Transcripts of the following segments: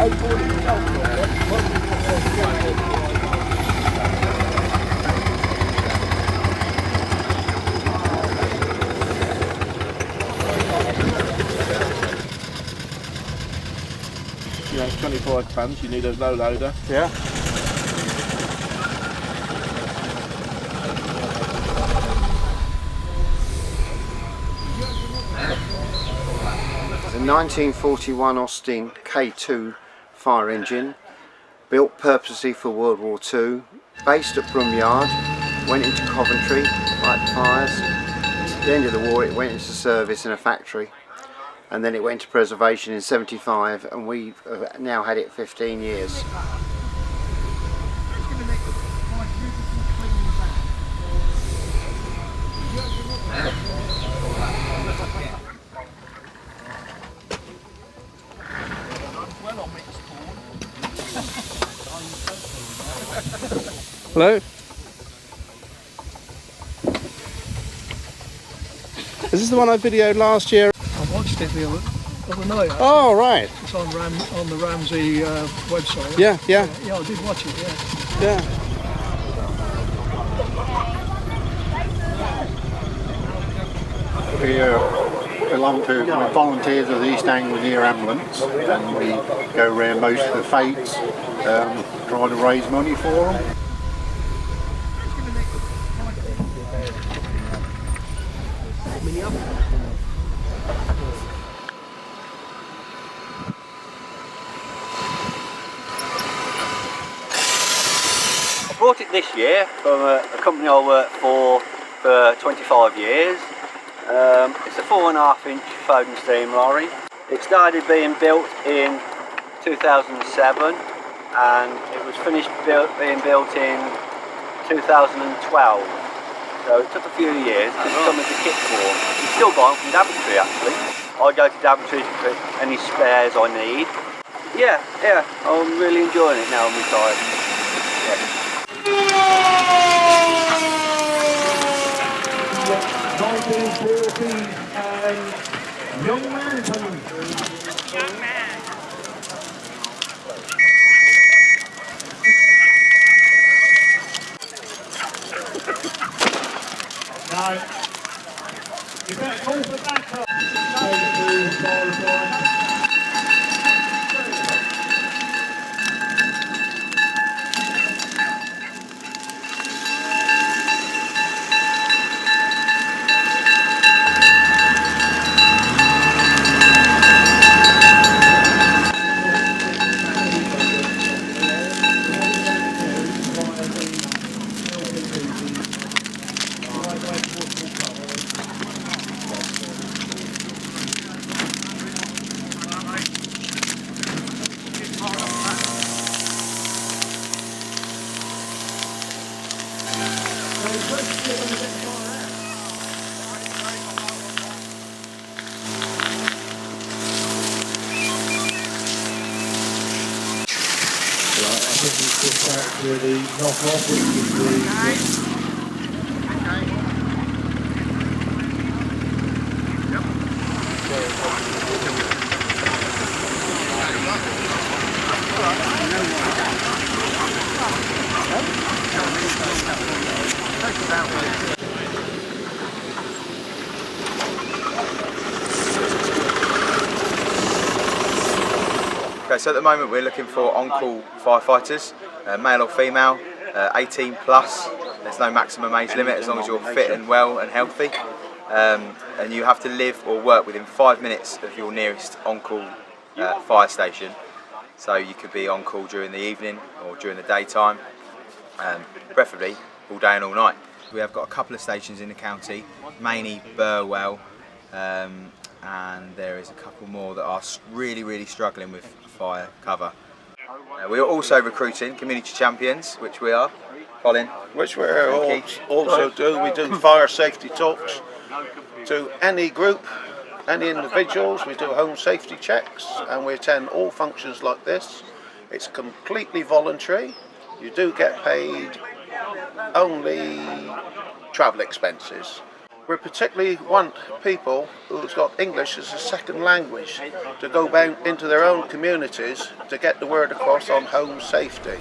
Yeah, 25 tons, you need a low loader. Yeah. The 1941 Austin K2 fire engine, built purposely for World War II, based at Brum Yard, went into Coventry, fight fires. At the end of the war it went into service in a factory, and then it went to preservation in '75, and we've now had it 15 years. Hello? Is this the one I videoed last year? I watched it the other night. Oh, right. It's on the Ramsey website. Yeah, yeah. Yeah, I did watch it, yeah. Yeah. We belong to volunteers of the East Anglia Ambulance, and we go around most of the fates, try to raise money for them. I bought it this year from a company I worked for 25 years. It's a 4.5 inch Foden steam lorry. It started being built in 2007 and it was finished being built in 2012. So it took a few years to come as a kit form. It's still buying from Daventry actually. I go to Daventry for any spares I need. Yeah, I'm really enjoying it now I'm retired. Yeah. 1940 and Young Mountain. Young man. No. You better call for backup. Really knock off with Okay, so at the moment we're looking for on-call firefighters, male or female, 18 plus. There's no maximum age limit as long as you're fit and well and healthy. And you have to live or work within 5 minutes of your nearest on-call fire station. So you could be on call during the evening or during the daytime, preferably all day and all night. We have got a couple of stations in the county, mainly Burwell, and there is a couple more that are really struggling with fire cover. We are also recruiting community champions, which we are. Colin? Which we also do. We do fire safety talks to any group, any individuals. We do home safety checks and we attend all functions like this. It's completely voluntary. You do get paid only travel expenses. We particularly want people who's got English as a second language to go back into their own communities to get the word across on home safety. You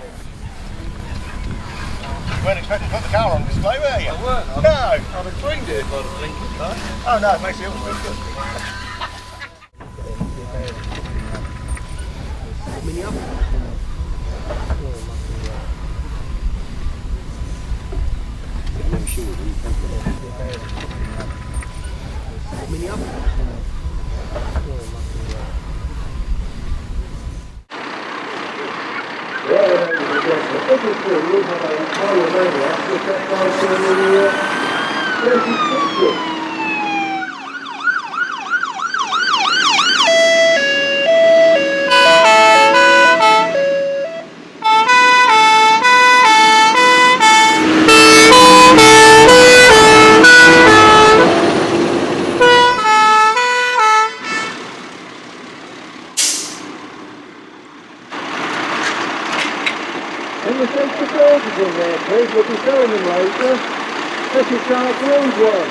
weren't expecting to put the car on display, were you? I weren't. No. I'd have joined it if I'd have blinked, no? Oh no, it makes it all good. Can you take the soldiers in there, please? We'll be showing them later. This is Charles Wills one.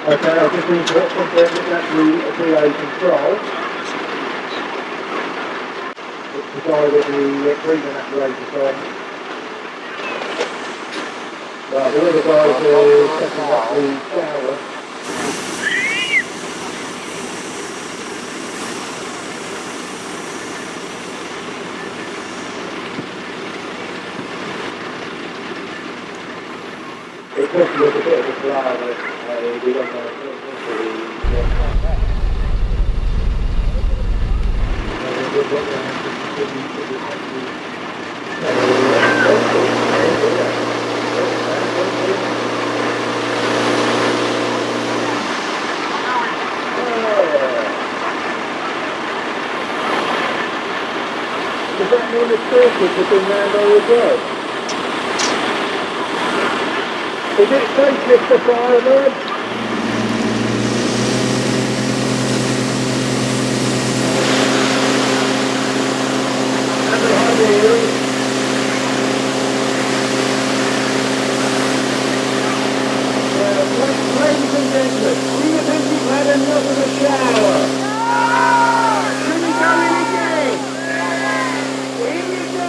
Okay, I just need to confirm that that's the DA control. It's the guy with the breathing apparatus on. Right, the other guys are setting up the shower. It must look a bit of a flower. We don't know. Does that mean the circuits have been round there as well? Is it safe, Mr. Fireman? Ladies and gentlemen, do you think you've had enough of a shower? Should we go in again? Here we go!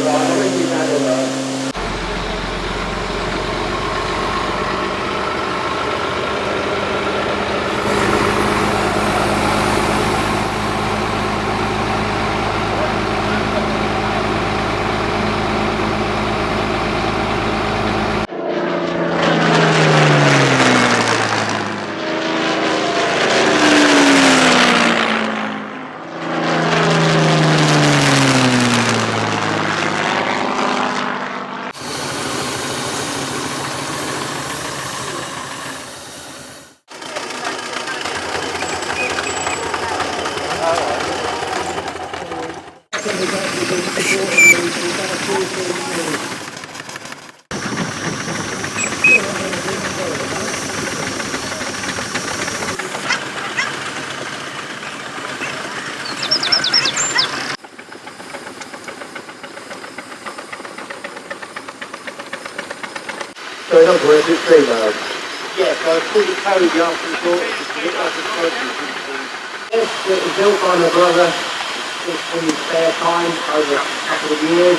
Right, I think we've had enough. So in other words, it's female? Yes, I pulled the carriage after the door to get up the surgery. Yes, it was built by my brother in his spare time over a couple of years.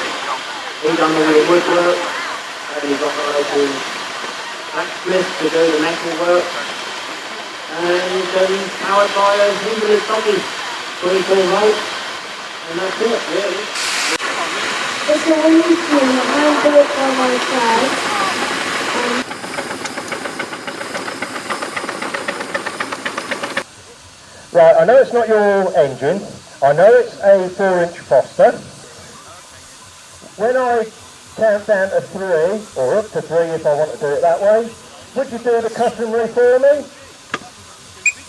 He done all the woodwork, and he got the local blacksmith to do the metal work, and powered by a invalid donkey, 24 volts, and that's it really. It's a windy swing that I built by myself. Right, I know it's not your engine, I know it's a 4-inch Foster. When I count down to 3, or up to 3 if I want to do it that way, would you do the customary for me?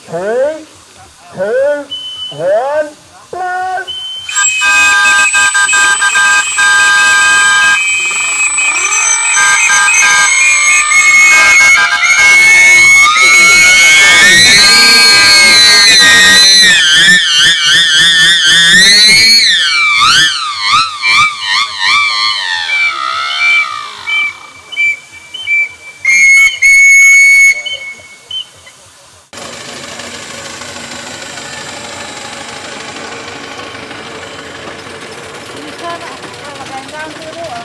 3, 2, 1, blow! Down to the water.